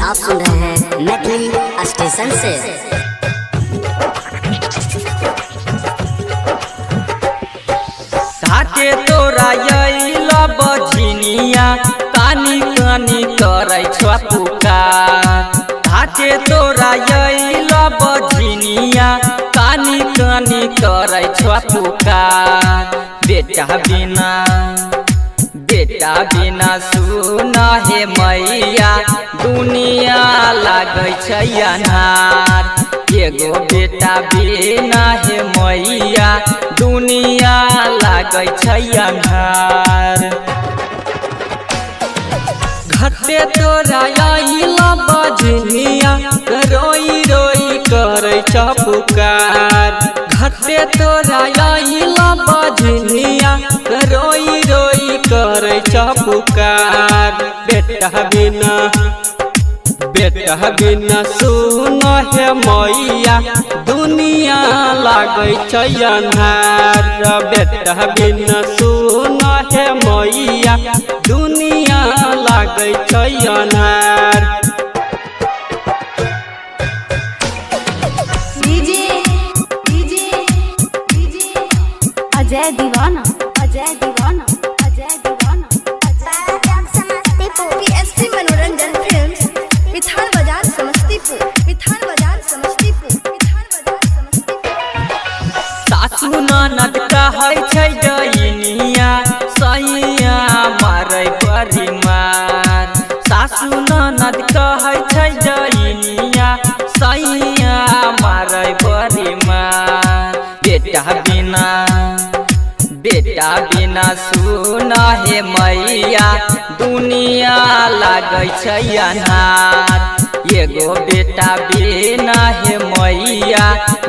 आप सुन रहे हैं मैथिली स्टेशन से। घाटे तोरा अइला बझिनिया कानी कानी करै छ पुकार। घाटे तोरा अइला बझिनिया कानी कानी करै छ पुकार। बेटा बिना सुन हे मैया दुनिया लागै छै अन्हार। एगो बेटा बिना हे मैया दुनिया लागै छै अन्हार। घाटे तोरा अइला बझिनिया रोई रोई करै छ पुकार। घाटे तोरा अइला बझिनिया रोई रोई करै छ पुकार। बेटा बिना सुन हे मैया दुनिया लागै छै अन्हार। बेटा बिना सुन हे मैया दुनिया लागै छै अन्हार। अजय दीवाना PSP मनोरंजन फिल्म्स विठाल बाजार समस्तीपुर। सासू ननद कहै छै डैनिया सैया मारै परी मार। सासू ननद कहै छै डैनिया सैया मारै परी मार। बेटा बिना सुन हे मैया दुनिया लागै छै अन्हार। एगो बेटा बिना हे मैया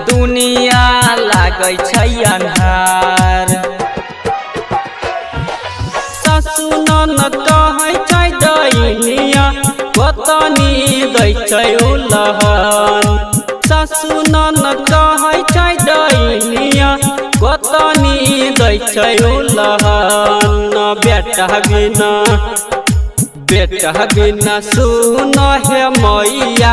दुनिया लागै छै अन्हार। सासू ननद कहै छै डैनिया गोतनी दै छै उलहन। सासू ननद कहै छै डैनिया गोतनी दै छै उलहन। बेटा बिना सुन हे मैया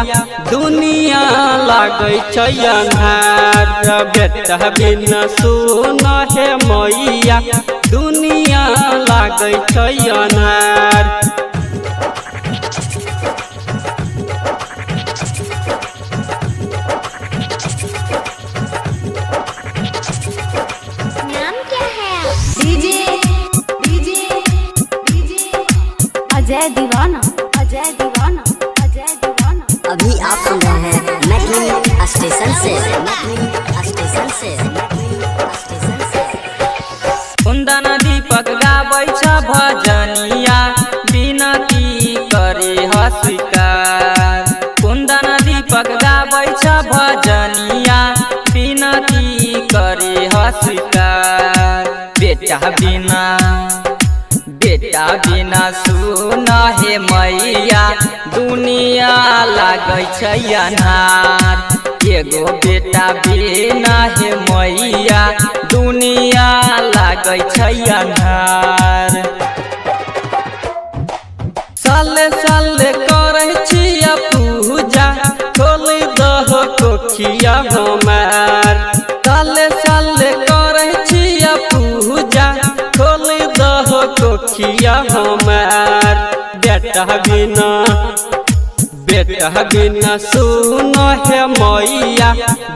दुनिया लागै छै अन्हार। बेटा बिना सुन हे मैया दुनिया लागै छै अन्हार। नाम क्या है? अजय दीवाना। अभी आप सुन रहे हैं मैथिली स्टेशन से। कुंदन दीपक गाबै छ भजनिया बिनती करे ह स्वीकार। कुंदन दीपक गाबै छ भजनिया बिनती करे ह स्वीकार। बेटा बिना सुन हे मैया दुनिया लागै छै अन्हार। एगो बेटा बिना हे मैया दुनिया लागै छै अन्हार। साले करै छियै पूजा खोल दह कोखिया हमार। साले करै छियै पूजा खोल दह कोखिया हमार। बेटा बिना सुन हे मैया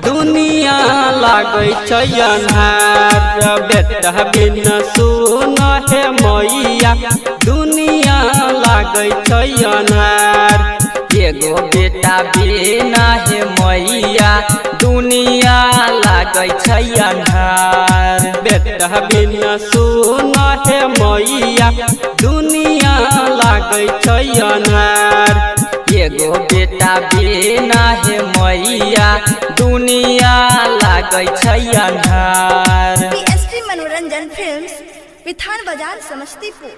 दुनिया लागै छै अन्हार। बेटा बिना सुन हे मैया दुनिया लागै छै अन्हार। एगो बेटा बिना हे मैया दुनिया लागै छै अन्हार। बेटा बिना सुन हे मैया दुनिया लागै छै अन्हार। एगो बेटा बिना हे मैया दुनिया लागै छै अन्हार। PSP मनोरंजन फिल्म्स विठाल बाजार समस्तीपुर।